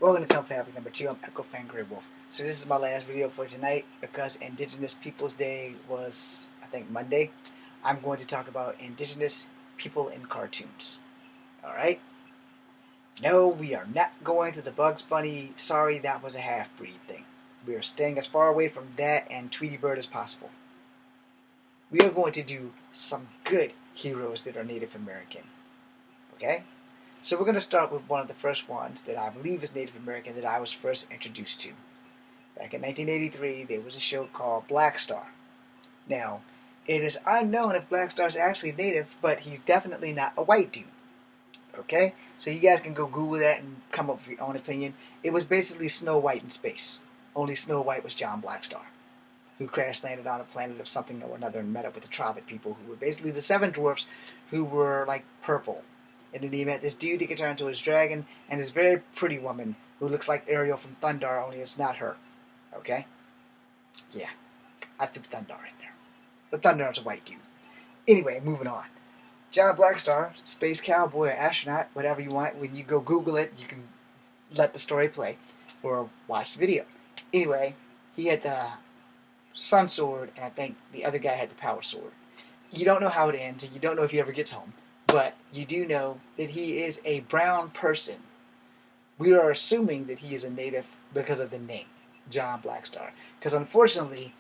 Welcome to Company Happy number 2. I'm Echo Fan Grey Wolf. So this is my last video for tonight because Indigenous Peoples Day was, I think, Monday. I'm going to talk about Indigenous people in cartoons. Alright? No, we are not going to the Bugs Bunny, sorry, that was a half-breed thing. We are staying as far away from that and Tweety Bird as possible. We are going to do some good heroes that are Native American. Okay? So we're going to start with one of the first ones that I believe is Native American that I was first introduced to. Back in 1983, there was a show called Bravestar. Now, it is unknown if Bravestar is actually Native, but he's definitely not a white dude. Okay? So you guys can go Google that and come up with your own opinion. It was basically Snow White in space. Only Snow White was John Bravestar, who crash landed on a planet of something or another and met up with the Trobit people, who were basically the 7 dwarfs who were like purple. And then he met this dude that could turn into his dragon, and this very pretty woman who looks like Ariel from Thundar, only it's not her. Okay? Yeah. I threw Thundar in there. But Thundar's a white dude. Anyway, moving on. John Bravestar, Space Cowboy or Astronaut, whatever you want. When you go Google it, you can let the story play or watch the video. Anyway, he had the Sun Sword, and I think the other guy had the Power Sword. You don't know how it ends, and you don't know if he ever gets home. But you do know that he is a brown person. We are assuming that he is a native because of the name, John Bravestar. Because unfortunately,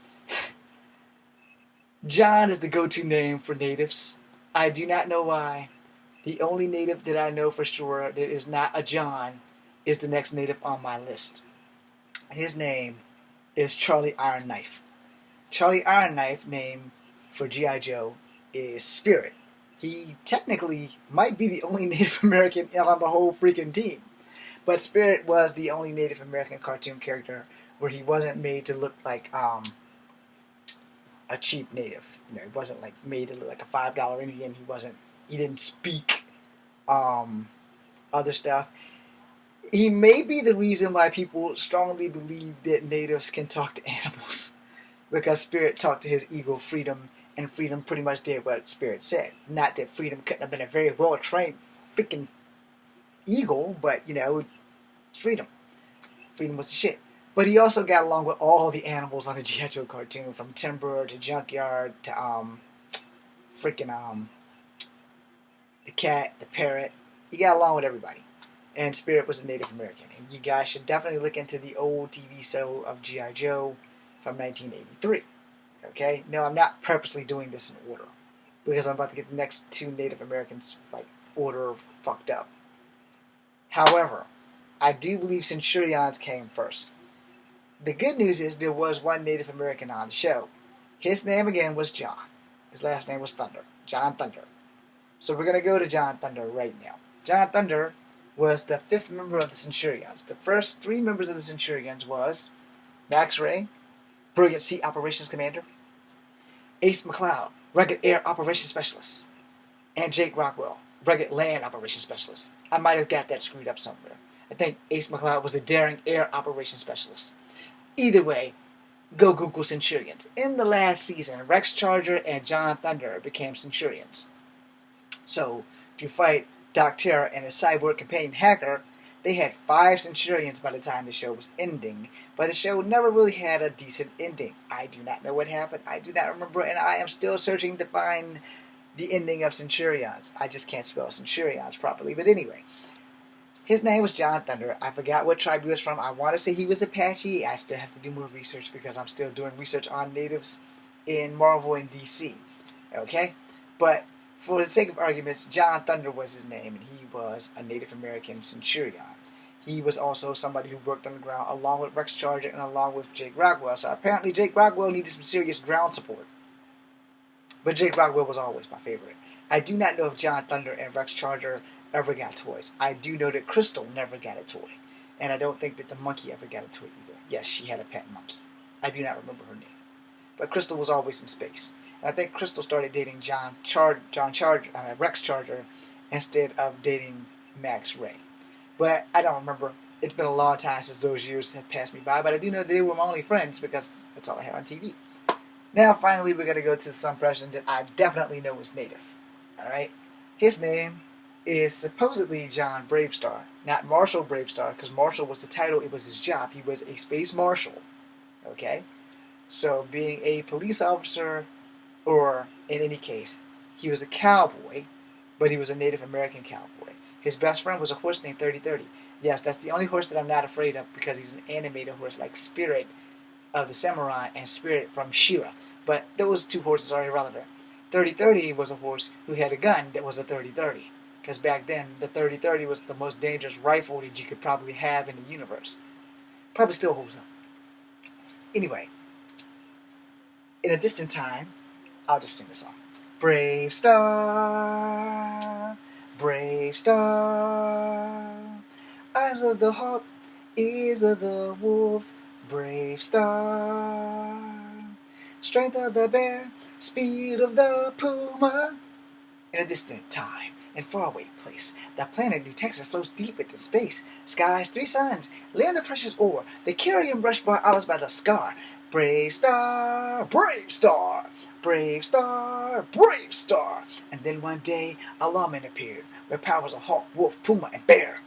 John is the go-to name for natives. I do not know why. The only native that I know for sure that is not a John is the next native on my list. His name is Charlie Iron Knife. Charlie Iron Knife, name for G.I. Joe, is Spirit. He technically might be the only Native American on the whole freaking team. But Spirit was the only Native American cartoon character where he wasn't made to look like a cheap native. You know, he wasn't like made to look like a $5 Indian. He didn't speak other stuff. He may be the reason why people strongly believe that natives can talk to animals. Because Spirit talked to his eagle Freedom, and Freedom pretty much did what Spirit said. Not that Freedom couldn't have been a very well-trained freaking eagle, but, you know, Freedom. Freedom was the shit. But he also got along with all the animals on the G.I. Joe cartoon, from Timber to Junkyard to, the cat, the parrot. He got along with everybody. And Spirit was a Native American. And you guys should definitely look into the old TV show of G.I. Joe from 1983. Okay? No, I'm not purposely doing this in order, because I'm about to get the next 2 Native Americans, like, order fucked up. However, I do believe Centurions came first. The good news is there was one Native American on the show. His name again was John. His last name was Thunder. John Thunder. So we're going to go to John Thunder right now. John Thunder was the 5th member of the Centurions. The first 3 members of the Centurions was Max Ray, Brilliant Sea Operations Commander, Ace McCloud, Rugged Air Operations Specialist, and Jake Rockwell, Rugged Land Operations Specialist. I might have got that screwed up somewhere. I think Ace McCloud was the Daring Air Operations Specialist. Either way, go Google Centurions. In the last season, Rex Charger and John Thunder became Centurions. So, to fight Doc Terra and his cyborg companion Hacker, they had 5 Centurions by the time the show was ending, but the show never really had a decent ending. I do not know what happened, I do not remember, and I am still searching to find the ending of Centurions. I just can't spell Centurions properly, but anyway. His name was John Thunder. I forgot what tribe he was from. I want to say he was Apache. I still have to do more research because I'm still doing research on natives in Marvel and DC. Okay? But for the sake of arguments, John Thunder was his name, and he was a Native American Centurion. He was also somebody who worked on the ground along with Rex Charger and along with Jake Rockwell. So apparently Jake Rockwell needed some serious ground support. But Jake Rockwell was always my favorite. I do not know if John Thunder and Rex Charger ever got toys. I do know that Crystal never got a toy. And I don't think that the monkey ever got a toy either. Yes, she had a pet monkey. I do not remember her name. But Crystal was always in space. And I think Crystal started dating Rex Charger instead of dating Max Ray. But I don't remember. It's been a long time since those years have passed me by. But I do know they were my only friends because that's all I had on TV. Now, finally, we're going to go to some person that I definitely know is Native. Alright? His name is supposedly John Bravestar, not Marshall Bravestar, because Marshall was the title, it was his job. He was a space marshal. Okay? So being a police officer, or in any case, he was a cowboy, but he was a Native American cowboy. His best friend was a horse named 3030. Yes, that's the only horse that I'm not afraid of because he's an animated horse like Spirit of the Samurai and Spirit from Shira. But those two horses are irrelevant. 3030 was a horse who had a gun that was a 3030. Because back then, the 3030 was the most dangerous rifle that you could probably have in the universe. Probably still holds up. Anyway, in a distant time, I'll just sing the song. Brave star, brave star, eyes of the hawk, ears of the wolf, brave star, strength of the bear, speed of the puma. In a distant time and faraway place, the planet New Texas floats deep into space. Sky's three suns, land of precious ore, the carrion brush by olives by the scar. Brave star, brave star, brave star, brave star. And then one day a lawman appeared, with powers of hawk, wolf, puma, and bear.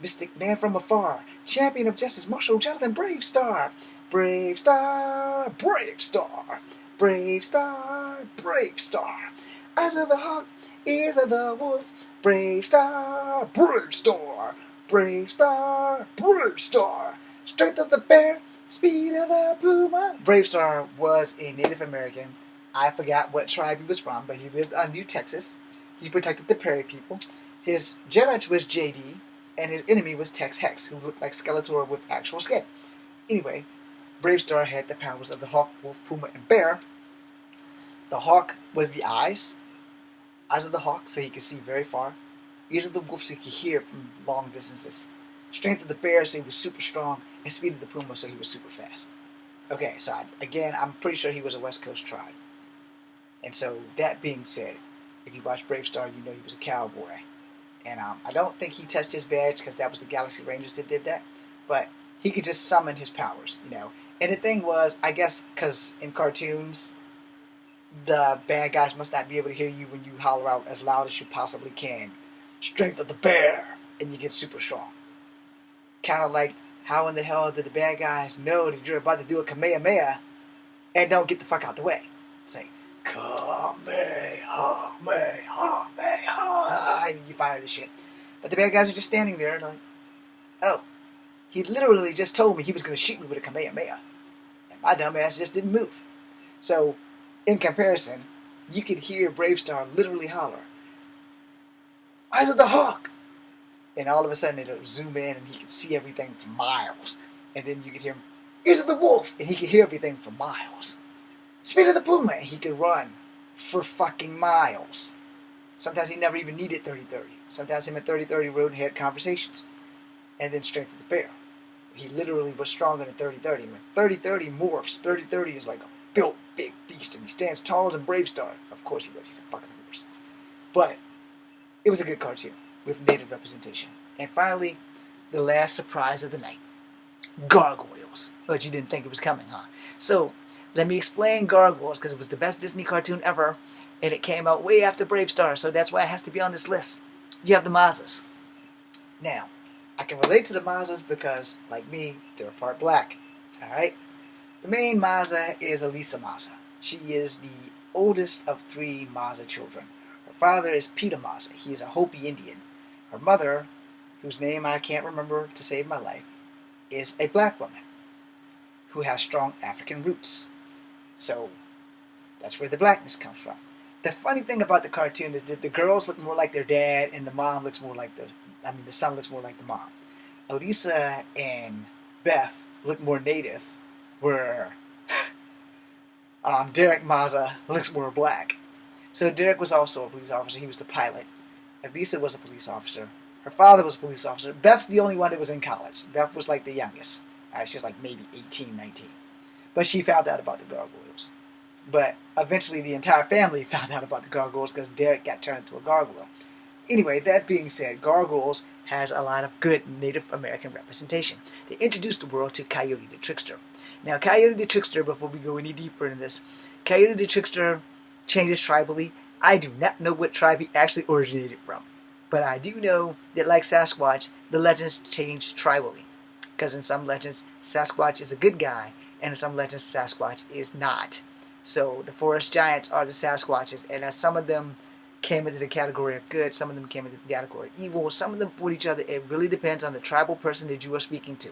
Mystic man from afar, champion of justice, Marshal Jonathan Brave Star. Brave star, brave star, brave star, brave star. Eyes of the hawk, ears of the wolf, brave star, brave star, brave star, brave star. Strength of the bear, speed of the puma. Bravestar was a Native American. I forgot what tribe he was from, but he lived on New Texas. He protected the prairie people. His judge was JD, and his enemy was Tex Hex, who looked like Skeletor with actual skin. Anyway, Bravestar had the powers of the hawk, wolf, puma, and bear. The hawk was the eyes of the hawk, so he could see very far. Ears of the wolf, so he could hear from long distances. Strength of the bear, so he was super strong. And speed of the puma, so he was super fast. Okay, so I'm pretty sure he was a West Coast tribe. And so, that being said, if you watch Bravestar, you know he was a cowboy. And I don't think he touched his badge, because that was the Galaxy Rangers that did that. But he could just summon his powers, you know. And the thing was, I guess, because in cartoons, the bad guys must not be able to hear you when you holler out as loud as you possibly can. Strength of the bear! And you get super strong. Kind of like, how in the hell did the bad guys know that you're about to do a Kamehameha and don't get the fuck out the way? Say, Kamehameha, and you fire this shit. But the bad guys are just standing there like, oh, he literally just told me he was going to shoot me with a Kamehameha. And my dumb ass just didn't move. So, in comparison, you could hear Bravestar literally holler, Eyes of the Hawk! And all of a sudden it'll zoom in and he could see everything for miles. And then you could hear him, Ears of the Wolf! And he could hear everything for miles. Speed of the Puma! And he could run for fucking miles. Sometimes he never even needed 30-30. Sometimes him and 30-30 rode and had conversations. And then Strength of the Bear. He literally was stronger than 30-30. When 30-30 morphs, 30-30 is like a built big beast and he stands taller than Bravestar. Of course he does, he's a fucking horse. But it was a good cartoon with native representation. And finally, the last surprise of the night. Gargoyles. But you didn't think it was coming, huh? So, let me explain Gargoyles, because it was the best Disney cartoon ever, and it came out way after Bravestar, so that's why it has to be on this list. You have the Masas. Now, I can relate to the Masas because, like me, they're part black. Alright? The main Masa is Alisa Masa. She is the oldest of 3 Masa children. Her father is Peter Masa. He is a Hopi Indian. Her mother, whose name I can't remember to save my life, is a black woman who has strong African roots. So, that's where the blackness comes from. The funny thing about the cartoon is that the girls look more like their dad and the son looks more like the mom. Alisa and Beth look more native, where Derek Maza looks more black. So Derek was also a police officer. He was the pilot. Alisa was a police officer. Her father was a police officer. Beth's the only one that was in college. Beth was like the youngest. She was like maybe 18, 19. But she found out about the Gargoyles. But eventually the entire family found out about the Gargoyles because Derek got turned into a gargoyle. Anyway, that being said, Gargoyles has a lot of good Native American representation. They introduced the world to Coyote the Trickster. Now, Coyote the Trickster, before we go any deeper into this, Coyote the Trickster changes tribally. I do not know what tribe he actually originated from. But I do know that, like Sasquatch, the legends change tribally. Because in some legends, Sasquatch is a good guy, and in some legends, Sasquatch is not. So the forest giants are the Sasquatches, and as some of them came into the category of good, some of them came into the category of evil, some of them fought each other. It really depends on the tribal person that you are speaking to.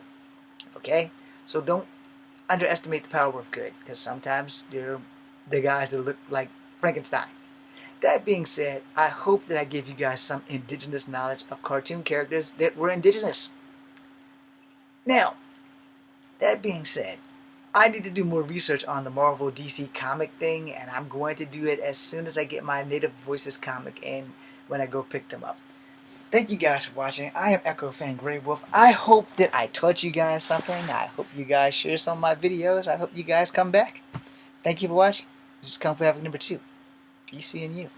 Okay? So don't underestimate the power of good, because sometimes they're the guys that look like Frankenstein. That being said, I hope that I gave you guys some indigenous knowledge of cartoon characters that were indigenous. Now, that being said, I need to do more research on the Marvel DC comic thing, and I'm going to do it as soon as I get my Native Voices comic in when I go pick them up. Thank you guys for watching. I am Echo Fan Grey Wolf. I hope that I taught you guys something. I hope you guys share some of my videos. I hope you guys come back. Thank you for watching. This is Kung Fu Havoc number 2. Peace, seeing you.